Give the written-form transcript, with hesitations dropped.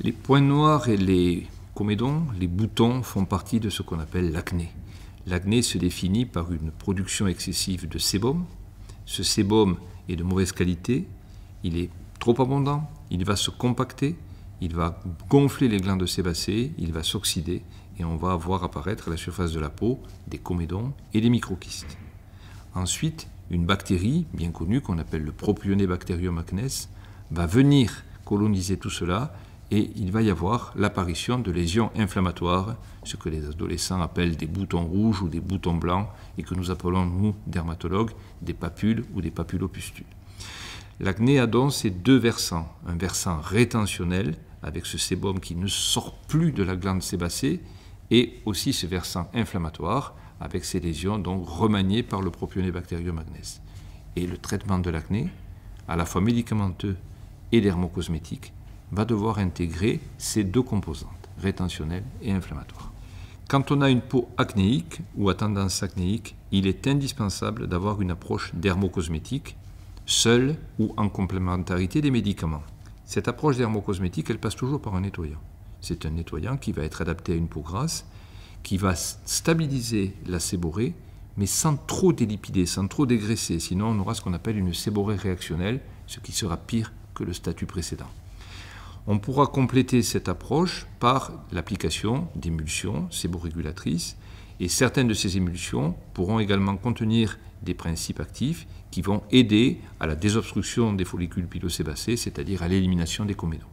Les points noirs et les comédons, les boutons, font partie de ce qu'on appelle l'acné. L'acné se définit par une production excessive de sébum. Ce sébum est de mauvaise qualité, il est trop abondant, il va se compacter, il va gonfler les glandes sébacées, il va s'oxyder et on va voir apparaître à la surface de la peau des comédons et des microkystes. Ensuite, une bactérie bien connue qu'on appelle le Propionibacterium acnes va venir coloniser tout cela et il va y avoir l'apparition de lésions inflammatoires, ce que les adolescents appellent des boutons rouges ou des boutons blancs et que nous appelons, nous, dermatologues, des papules ou des papulopustules. L'acné a donc ces deux versants, un versant rétentionnel avec ce sébum qui ne sort plus de la glande sébacée et aussi ce versant inflammatoire avec ces lésions donc remaniées par le Propionibacterium acnes. Et le traitement de l'acné, à la fois médicamenteux et dermocosmétique, va devoir intégrer ces deux composantes, rétentionnelle et inflammatoire. Quand on a une peau acnéique ou à tendance acnéique, il est indispensable d'avoir une approche dermocosmétique, seule ou en complémentarité des médicaments. Cette approche dermocosmétique, elle passe toujours par un nettoyant. C'est un nettoyant qui va être adapté à une peau grasse, qui va stabiliser la séborrhée, mais sans trop délipider, sans trop dégraisser. Sinon, on aura ce qu'on appelle une séborrhée réactionnelle, ce qui sera pire que le statut précédent. On pourra compléter cette approche par l'application d'émulsions séborrégulatrices et certaines de ces émulsions pourront également contenir des principes actifs qui vont aider à la désobstruction des follicules pilosébacés, c'est-à-dire à l'élimination des comédons.